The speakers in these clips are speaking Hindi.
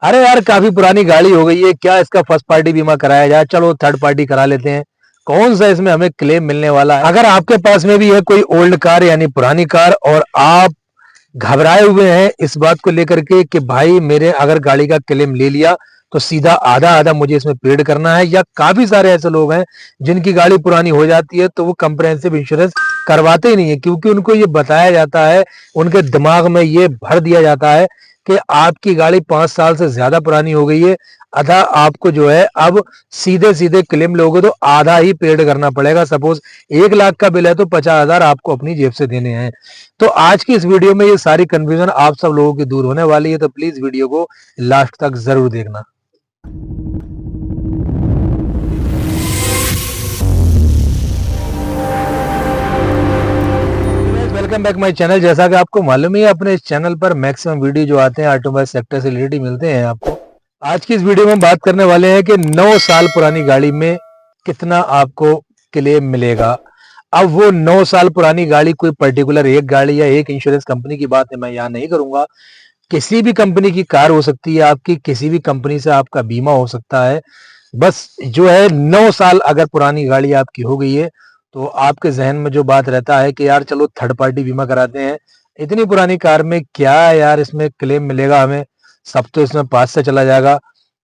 अरे यार, काफी पुरानी गाड़ी हो गई है, क्या इसका फर्स्ट पार्टी बीमा कराया जाए? चलो थर्ड पार्टी करा लेते हैं। कौन सा इसमें हमें क्लेम मिलने वाला है? अगर आपके पास में भी है कोई ओल्ड कार यानी पुरानी कार और आप घबराए हुए हैं इस बात को लेकर के कि भाई मेरे अगर गाड़ी का क्लेम ले लिया तो सीधा आधा आधा मुझे इसमें पेड करना है, या काफी सारे ऐसे लोग हैं जिनकी गाड़ी पुरानी हो जाती है तो वो कंप्रहेंसिव इंश्योरेंस करवाते ही नहीं है, क्योंकि उनको ये बताया जाता है, उनके दिमाग में ये भर दिया जाता है कि आपकी गाड़ी 5 साल से ज्यादा पुरानी हो गई है, अतः आपको जो है अब सीधे सीधे क्लेम लोगे तो आधा ही पेड करना पड़ेगा। सपोज 1 लाख का बिल है तो 50,000 आपको अपनी जेब से देने हैं। तो आज की इस वीडियो में ये सारी कंफ्यूजन आप सब लोगों की दूर होने वाली है, तो प्लीज वीडियो को लास्ट तक जरूर देखना। Welcome back my channel. जैसा कि आपको मालूम ही है, अपने इस चैनल पर मैक्सिमम वीडियो जो आते हैं ऑटोमोबाइल सेक्टर से रिलेटेड मिलते हैं आपको। आज की इस वीडियो में हम बात करने वाले हैं कि 9 साल पुरानी गाड़ी में कितना आपको क्लेम मिलेगा। अब वो 9 साल पुरानी गाड़ी कोई पर्टिकुलर एक गाड़ी या एक इंश्योरेंस कंपनी की बात है मैं यहाँ नहीं करूंगा। किसी भी कंपनी की कार हो सकती है आपकी, किसी भी कंपनी से आपका बीमा हो सकता है। बस जो है 9 साल अगर पुरानी गाड़ी आपकी हो गई है तो आपके जहन में जो बात रहता है कि यार चलो थर्ड पार्टी बीमा कराते हैं, इतनी पुरानी कार में क्या यार इसमें क्लेम मिलेगा हमें, सब तो इसमें पास से चला जाएगा।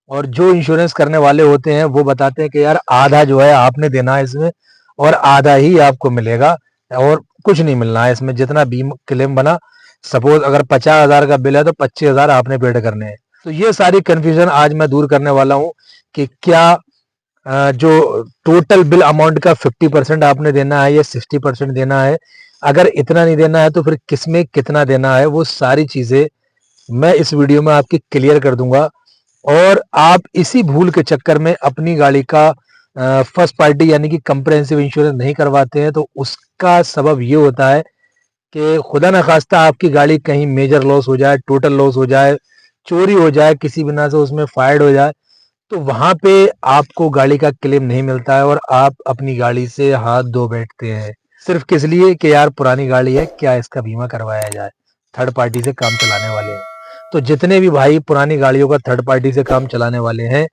और जो इंश्योरेंस करने वाले होते हैं वो बताते हैं कि यार आधा जो है आपने देना है इसमें और आधा ही आपको मिलेगा, और कुछ नहीं मिलना है इसमें। जितना बीमा क्लेम बना, सपोज अगर 50,000 का बिल है तो 25,000 आपने पेड करने हैं। तो ये सारी कंफ्यूजन आज मैं दूर करने वाला हूँ कि क्या जो टोटल बिल अमाउंट का 50% आपने देना है या 60% देना है, अगर इतना नहीं देना है तो फिर किसमें कितना देना है, वो सारी चीजें मैं इस वीडियो में आपकी क्लियर कर दूंगा। और आप इसी भूल के चक्कर में अपनी गाड़ी का फर्स्ट पार्टी यानी कि कंप्रहेंसिव इंश्योरेंस नहीं करवाते हैं, तो उसका सबब ये होता है कि खुदा न खास्ता आपकी गाड़ी कहीं मेजर लॉस हो जाए, टोटल लॉस हो जाए, चोरी हो जाए, किसी बिना से उसमें फायर्ड हो जाए, तो वहां पे आपको गाड़ी का क्लेम नहीं मिलता है और आप अपनी गाड़ी से हाथ धो बैठते हैं, सिर्फ किस लिए कि यार पुरानी गाड़ी है, क्या इसका बीमा करवाया जाए, थर्ड पार्टी से काम चलाने वाले हैं। तो जितने भी भाई पुरानी गाड़ियों का थर्ड पार्टी से काम चलाने वाले हैं,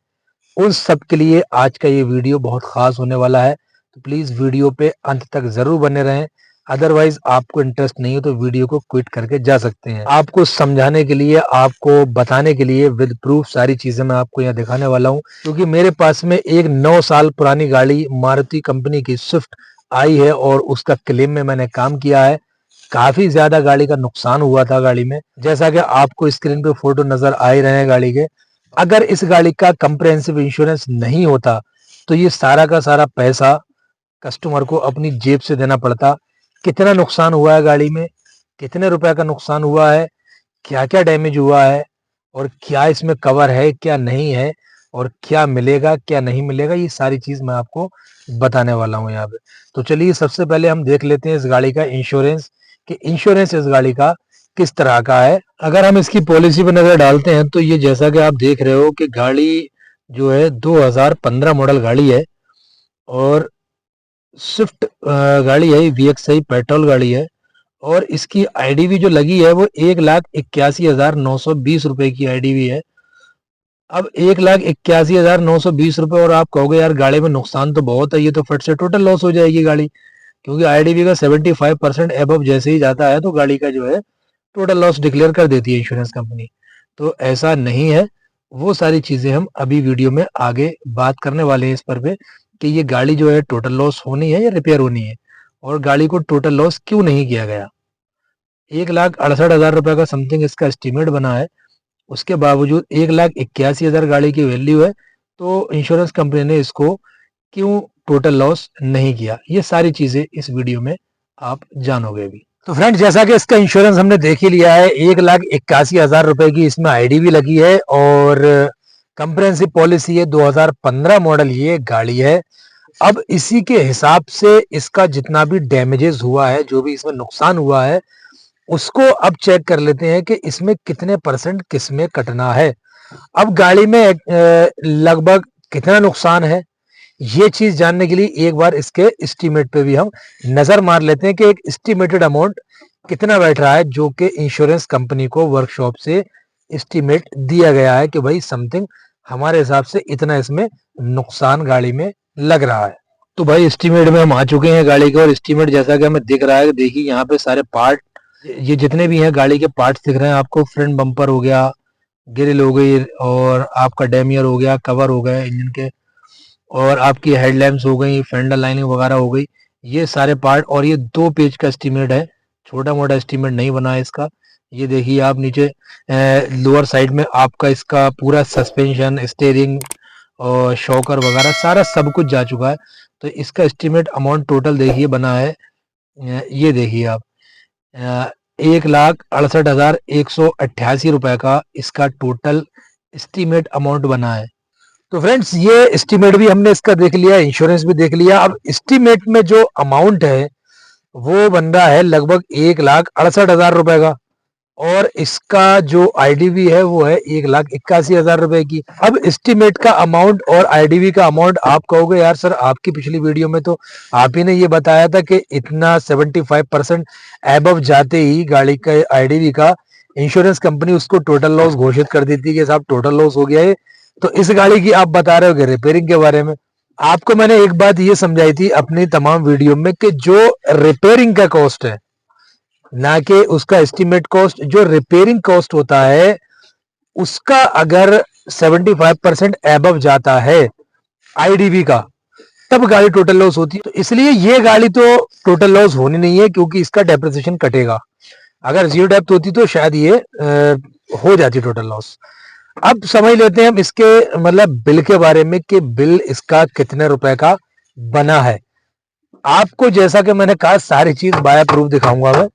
उन सब के लिए आज का ये वीडियो बहुत खास होने वाला है। तो प्लीज वीडियो पे अंत तक जरूर बने रहें, अदरवाइज आपको इंटरेस्ट नहीं हो तो वीडियो को क्विट करके जा सकते हैं। आपको समझाने के लिए, आपको बताने के लिए विद प्रूफ सारी चीजें मैं आपको यहाँ दिखाने वाला हूँ, क्योंकि मेरे पास में एक 9 साल पुरानी गाड़ी मारुति कंपनी की स्विफ्ट आई है और उसका क्लेम में मैंने काम किया है। काफी ज्यादा गाड़ी का नुकसान हुआ था गाड़ी में, जैसा कि आपको स्क्रीन पे फोटो नजर आ ही रहे हैं गाड़ी के। अगर इस गाड़ी का कंप्रहेंसिव इंश्योरेंस नहीं होता तो ये सारा का सारा पैसा कस्टमर को अपनी जेब से देना पड़ता। कितना नुकसान हुआ है गाड़ी में, कितने रुपए का नुकसान हुआ है, क्या क्या डैमेज हुआ है, और क्या इसमें कवर है क्या नहीं है, और क्या मिलेगा क्या नहीं मिलेगा, ये सारी चीज मैं आपको बताने वाला हूँ यहाँ पे। तो चलिए सबसे पहले हम देख लेते हैं इस गाड़ी का इंश्योरेंस, कि इंश्योरेंस इस गाड़ी का किस तरह का है। अगर हम इसकी पॉलिसी पर नजर डालते हैं तो ये जैसा कि आप देख रहे हो कि गाड़ी जो है 2015 मॉडल गाड़ी है और स्विफ्ट गाड़ी है, VXI पेट्रोल गाड़ी है, और इसकी आईडीवी जो लगी है वो 1,81,920 रुपए की आईडीवी है। अब 1,81,920 रुपए, और आप कहोगे यार गाड़ी में नुकसान तो बहुत है, ये तो फट से टोटल लॉस हो जाएगी गाड़ी, क्योंकि आईडीवी का 75% एबव जैसे ही जाता है तो गाड़ी का जो है टोटल लॉस डिक्लेयर कर देती है इंश्योरेंस कंपनी। तो ऐसा नहीं है, वो सारी चीजें हम अभी वीडियो में आगे बात करने वाले हैं इस पर पे, कि ये गाड़ी जो है टोटल लॉस होनी है या रिपेयर होनी है, और गाड़ी को टोटल लॉस क्यों नहीं किया गया। 1,68,000 रुपए का समथिंग इसका एस्टिमेट बना है, उसके बावजूद 1,81,000 गाड़ी की वैल्यू है, तो इंश्योरेंस कंपनी ने इसको क्यों टोटल लॉस नहीं किया, ये सारी चीजें इस वीडियो में आप जानोगे भी। तो फ्रेंड, जैसा कि इसका इंश्योरेंस हमने देख ही लिया है, 1,81,000 रुपए की इसमें आईडी भी लगी है और कंप्रहेंसिव पॉलिसी है, 2015 मॉडल ये गाड़ी है। अब इसी के हिसाब से इसका जितना भी डैमेजेस हुआ है, जो भी इसमें नुकसान हुआ है, उसको अब चेक कर लेते हैं कि इसमें कितने परसेंट किसमें कटना है। अब गाड़ी में लगभग कितना नुकसान है, ये चीज जानने के लिए एक बार इसके एस्टीमेट पे भी हम नजर मार लेते हैं कि एक एस्टीमेटेड अमाउंट कितना बैठ रहा है, जो कि इंश्योरेंस कंपनी को वर्कशॉप से एस्टीमेट दिया गया है कि भाई समथिंग हमारे हिसाब से इतना इसमें नुकसान गाड़ी में लग रहा है। तो भाई एस्टीमेट में हम आ चुके हैं गाड़ी के, और एस्टीमेट जैसा कि हमें दिख रहा है, देखिए यहाँ पे सारे पार्ट, ये जितने भी हैं गाड़ी के पार्ट्स दिख रहे हैं आपको। फ्रंट बम्पर हो गया, ग्रिल हो गई, और आपका डैमियर हो गया, कवर हो गए इंजन के, और आपकी हेडलैम्प्स हो गई, फेंडर लाइनिंग वगैरह हो गई, ये सारे पार्ट। और ये 2 पेज का एस्टीमेट है, छोटा मोटा एस्टीमेट नहीं बना है इसका। ये देखिए आप नीचे लोअर साइड में आपका इसका पूरा सस्पेंशन, स्टीयरिंग और शॉकर वगैरह सारा सब कुछ जा चुका है। तो इसका एस्टीमेट अमाउंट टोटल देखिए बना है, ये देखिए आप 1,68,188 रुपए का इसका टोटल एस्टीमेट अमाउंट बना है। तो फ्रेंड्स ये एस्टीमेट भी हमने इसका देख लिया, इंश्योरेंस भी देख लिया। अब एस्टीमेट में जो अमाउंट है वो बन रहा है लगभग 1,68,000 रुपए का, और इसका जो आईडीवी है वो है 1,81,000 रुपए की। अब एस्टीमेट का अमाउंट और आईडीवी का अमाउंट आप कहोगे यार सर आपकी पिछली वीडियो में तो आप ही ने ये बताया था कि इतना 75% एबव जाते ही गाड़ी का आईडीवी का इंश्योरेंस कंपनी उसको टोटल लॉस घोषित कर देती कि साहब टोटल लॉस हो गया है। तो इस गाड़ी की आप बता रहे हो कि रिपेयरिंग के बारे में। आपको मैंने एक बात ये समझाई थी अपनी तमाम वीडियो में कि जो रिपेयरिंग का कॉस्ट है, ना कि उसका एस्टीमेट कॉस्ट, जो रिपेयरिंग कॉस्ट होता है उसका अगर 75% एबव जाता है आईडीवी का, तब गाड़ी टोटल लॉस होती है। तो इसलिए ये गाड़ी तो टोटल लॉस होनी नहीं है, क्योंकि इसका डेप्रिसिएशन कटेगा। अगर जीरो डेप्थ होती तो शायद ये हो जाती टोटल लॉस। अब समझ लेते हैं हम इसके मतलब बिल के बारे में कि बिल इसका कितने रुपए का बना है। आपको जैसा कि मैंने कहा सारी चीज बाय प्रूफ दिखाऊंगा मैं।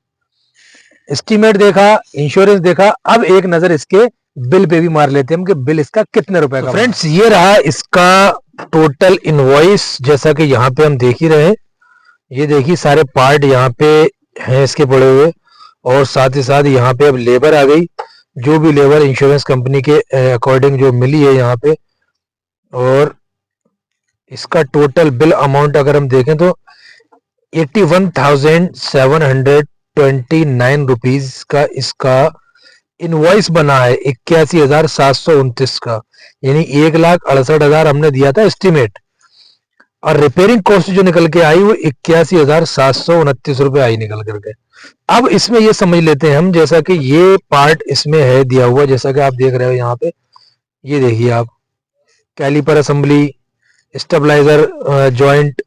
एस्टीमेट देखा, इंश्योरेंस देखा, अब एक नजर इसके बिल पे भी मार लेते हैं हम कि बिल इसका कितने रुपए का। फ्रेंड्स ये रहा इसका टोटल इनवॉइस, जैसा कि यहाँ पे हम देख ही रहे हैं। ये देखिए सारे पार्ट यहाँ पे हैं इसके पड़े हुए, और साथ ही साथ यहाँ पे अब लेबर आ गई, जो भी लेबर इंश्योरेंस कंपनी के अकॉर्डिंग जो मिली है यहाँ पे। और इसका टोटल बिल अमाउंट अगर हम देखें तो 81,729 रुपीज का इसका इनवॉइस बना है, 81,729 का, यानी 1,68,000 हमने दिया था एस्टीमेट, और रिपेयरिंग कॉस्ट जो निकल के आई वो 81,729 रुपए आई निकल करके। अब इसमें ये समझ लेते हैं हम, जैसा कि ये पार्ट इसमें है दिया हुआ, जैसा कि आप देख रहे हो यहाँ पे, ये देखिए आप calliper assembly, stabiliser joint,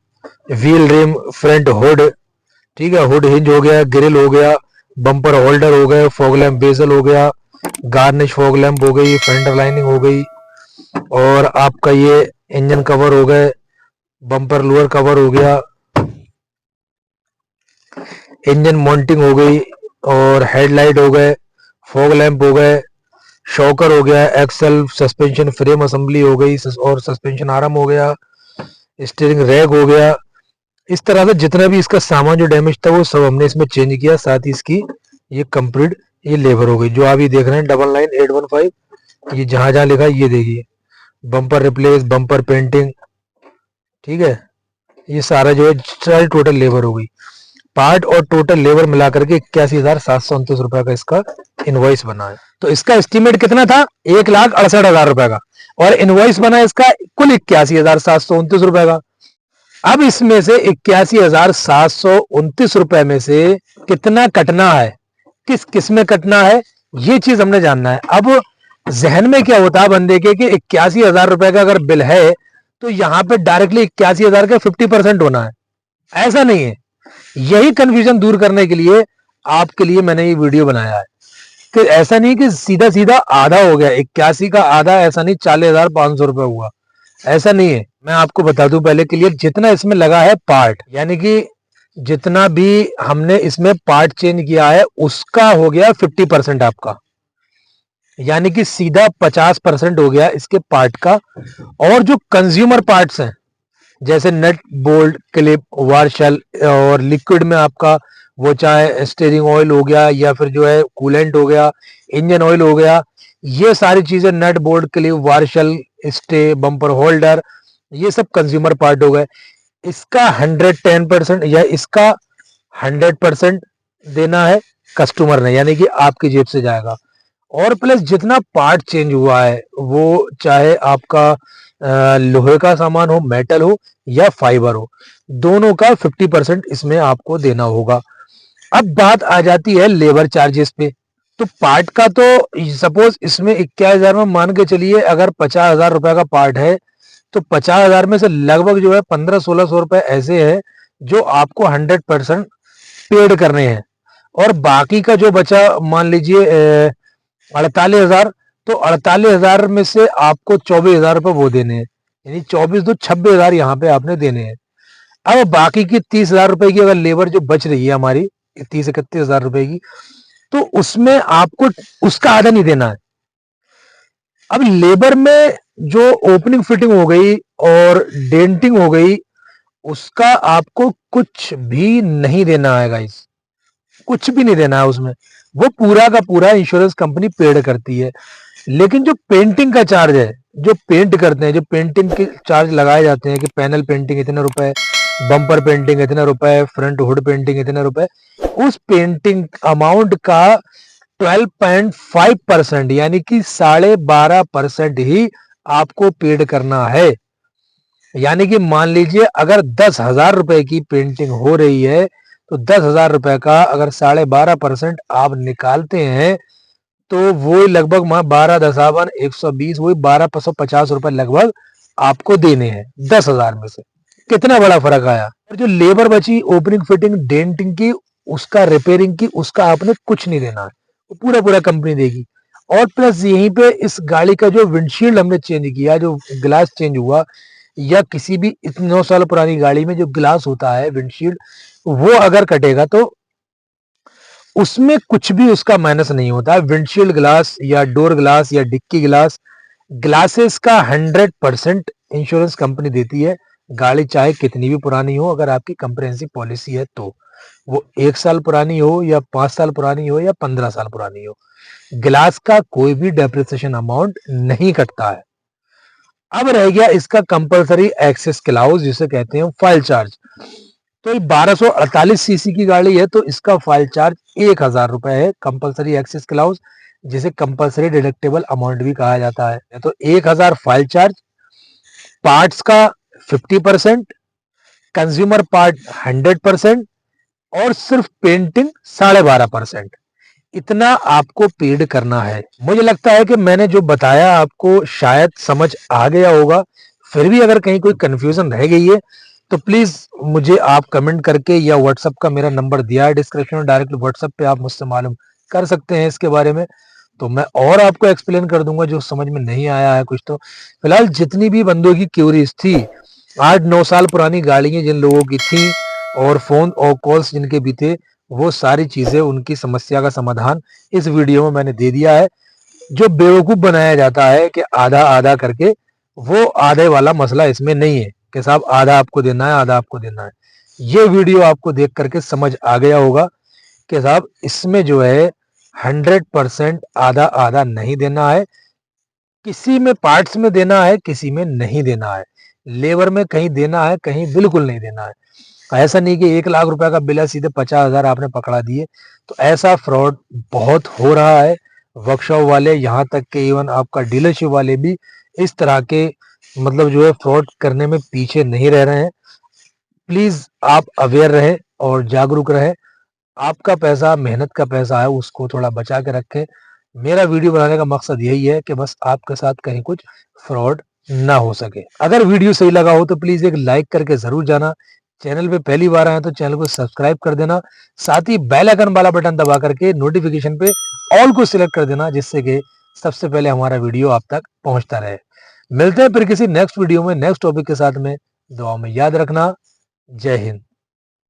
wheel rim, front hood, ठीक है, हुड हिंज हो गया, ग्रिल हो गया, बम्पर होल्डर हो गए, फॉग लैम्प बेजल हो गया, गार्निश फॉग लैम्प हो गई, फेंडर लाइनिंग हो गई, और आपका ये इंजन कवर हो गए, बम्पर लोअर कवर हो गया, इंजन माउंटिंग हो गई, और हेडलाइट हो गए, फॉग लैम्प हो गए, शॉकर हो गया, एक्सल, सस्पेंशन फ्रेम असेंबली हो गई, और सस्पेंशन आर्म हो गया, स्टीयरिंग रैक हो गया। इस तरह से जितना भी इसका सामान जो डैमेज था वो सब हमने इसमें चेंज किया। साथ ही इसकी ये कंप्लीट ये लेबर हो गई, जो आप ये देख रहे हैं 99815, ये जहां जहां लिखा है ये देखिए, बम्पर रिप्लेस, बम्पर पेंटिंग, ठीक है, ये सारा जो है सारी टोटल लेबर हो गई। पार्ट और टोटल लेबर मिलाकर के 81,729 रुपए का इसका इनवॉइस बना है। तो इसका एस्टीमेट कितना था? 1,68,000 रुपए का, और इनवॉइस बना इसका कुल 81,729 रुपए का। अब इसमें से 81,729 रुपए में से कितना कटना है, किस किस में कटना है, ये चीज हमने जानना है। अब जहन में क्या होता है बंदे के कि 81,000 रुपए का अगर बिल है तो यहाँ पे डायरेक्टली 81,000 का 50% होना है, ऐसा नहीं है। यही कंफ्यूजन दूर करने के लिए आपके लिए मैंने ये वीडियो बनाया है कि ऐसा नहीं कि सीधा सीधा आधा हो गया, 81 का आधा, ऐसा नहीं 40,500 रुपए हुआ, ऐसा नहीं है। मैं आपको बता दूं पहले क्लियर, जितना इसमें लगा है पार्ट, यानी कि जितना भी हमने इसमें पार्ट चेंज किया है उसका हो गया 50% आपका, यानी कि सीधा 50% हो गया इसके पार्ट का। और जो कंज्यूमर पार्ट्स हैं जैसे नट बोल्ट क्लिप वार्शल, और लिक्विड में आपका वो चाहे स्टीयरिंग ऑयल हो गया या फिर जो है कूलेंट हो गया, इंजन ऑयल हो गया, ये सारी चीजें nut bolt clip washer stay bumper holder, ये सब कंज्यूमर पार्ट हो गए। इसका 110% या इसका 100% देना है कस्टमर ने, यानी कि आपकी जेब से जाएगा। और प्लस जितना पार्ट चेंज हुआ है वो चाहे आपका लोहे का सामान हो, मेटल हो या फाइबर हो, दोनों का 50% इसमें आपको देना होगा। अब बात आ जाती है लेबर चार्जेस पे। तो पार्ट का तो सपोज इसमें 21,000 में मान के चलिए, अगर 50,000 रुपए का पार्ट है तो 50,000 में से लगभग जो है 1500-1600 रुपए ऐसे है जो आपको 100% पेड करने हैं। और बाकी का जो बचा मान लीजिए 48,000, तो 48,000 में से आपको 24,000 रुपए वो देने हैं, यानी 24 दो 26,000 यहाँ पे आपने देने हैं। अब बाकी की 30,000 रुपए की अगर लेबर जो बच रही है हमारी 30-31,000 रुपए की, तो उसमें आपको उसका आधा नहीं देना है। अब लेबर में जो ओपनिंग फिटिंग हो गई और डेंटिंग हो गई, उसका आपको कुछ भी नहीं देना है गाइस, कुछ भी नहीं देना है उसमें। वो पूरा का पूरा इंश्योरेंस कंपनी पेड करती है। लेकिन जो पेंटिंग का चार्ज है, जो पेंट करते हैं, जो पेंटिंग के चार्ज लगाए जाते हैं कि पैनल पेंटिंग इतने रुपए, बम्पर पेंटिंग इतने रुपए, फ्रंट हुड पेंटिंग इतने रुपए, उस पेंटिंग अमाउंट का 12.5% यानी कि 12.5% ही आपको पेड करना है। यानी कि मान लीजिए अगर 10,000 रुपए की पेंटिंग हो रही है तो 10,000 रुपए का अगर 12.5% आप निकालते हैं तो वो लगभग 12 10 120, वही 1250 रुपए लगभग आपको देने हैं 10,000 में से। कितना बड़ा फर्क आया। और जो लेबर बची ओपनिंग फिटिंग डेंटिंग की, उसका रिपेयरिंग की, उसका आपने कुछ नहीं देना है, वो पूरा पूरा कंपनी देगी। और प्लस यहीं पे इस गाड़ी का जो विंडशील्ड हमने चेंज किया, जो ग्लास चेंज हुआ, या किसी भी 9 साल पुरानी गाड़ी में जो ग्लास होता है विंडशील्ड, वो अगर कटेगा तो उसमें कुछ भी उसका माइनस नहीं होता है। विंडशील्ड ग्लास या डोर ग्लास या डिक्की ग्लास, ग्लासेस का 100% इंश्योरेंस कंपनी देती है। गाड़ी चाहे कितनी भी पुरानी हो, अगर आपकी कंप्रिहेंसिव पॉलिसी है तो वो 1 साल पुरानी हो या 5 साल पुरानी हो या 15 साल पुरानी हो, ग्लास का कोई भी डेप्रिसिएशन अमाउंट नहीं कटता है। अब रह गया इसका कंपलसरी एक्सेस क्लाउज, जिसे कहते हैं फाइल चार्ज। तो 1248 सीसी की गाड़ी है तो इसका फाइल चार्ज 1,000 रुपए है, कंपलसरी एक्सेस क्लाउज, जिसे कंपलसरी डिडक्टेबल अमाउंट भी कहा जाता है। तो 1,000 फाइल चार्ज, पार्ट्स का 50%, कंज्यूमर पार्ट 100% और सिर्फ पेंटिंग 12.5%, इतना आपको पेड करना है। मुझे लगता है कि मैंने जो बताया आपको शायद समझ आ गया होगा। फिर भी अगर कहीं कोई कंफ्यूजन रह गई है तो प्लीज मुझे आप कमेंट करके, या व्हाट्सएप का मेरा नंबर दिया है डिस्क्रिप्शन में, डायरेक्ट व्हाट्सएप पे आप मुझसे मालूम कर सकते हैं इसके बारे में। तो मैं और आपको एक्सप्लेन कर दूंगा जो समझ में नहीं आया है कुछ। तो फिलहाल जितनी भी बंदों की क्यूरीज थी, 8-9 साल पुरानी गाड़ियां जिन लोगों की थी और फोन और कॉल्स जिनके भी थे, वो सारी चीजें, उनकी समस्या का समाधान इस वीडियो में मैंने दे दिया है। जो बेवकूफ बनाया जाता है कि आधा आधा करके, वो आधे वाला मसला इसमें नहीं है कि साहब आधा आपको देना है, आधा आपको देना है। ये वीडियो आपको देख करके समझ आ गया होगा कि साहब इसमें जो है 100% आधा आधा नहीं देना है, किसी में पार्ट्स में देना है, किसी में नहीं देना है। लेबर में कहीं देना है, कहीं बिल्कुल नहीं देना है। ऐसा नहीं कि 1 लाख रुपए का बिल है सीधे 50,000 आपने पकड़ा दिए। तो ऐसा फ्रॉड बहुत हो रहा है। वर्कशॉप वाले, यहाँ तक के इवन आपका डीलरशिप वाले भी इस तरह के मतलब जो है फ्रॉड करने में पीछे नहीं रह रहे हैं। प्लीज आप अवेयर रहे और जागरूक रहे। आपका पैसा, मेहनत का पैसा है, उसको थोड़ा बचा के रखें। मेरा वीडियो बनाने का मकसद यही है कि बस आपके साथ कहीं कुछ फ्रॉड ना हो सके। अगर वीडियो सही लगा हो तो प्लीज एक लाइक करके जरूर जाना। चैनल पे पहली बार आए तो चैनल को सब्सक्राइब कर देना। साथ ही बेल आइकन वाला बटन दबा करके नोटिफिकेशन पे ऑल को सिलेक्ट कर देना, जिससे कि सबसे पहले हमारा वीडियो आप तक पहुंचता रहे। मिलते हैं फिर किसी नेक्स्ट वीडियो में नेक्स्ट टॉपिक के साथ में। दुआ में याद रखना। जय हिंद।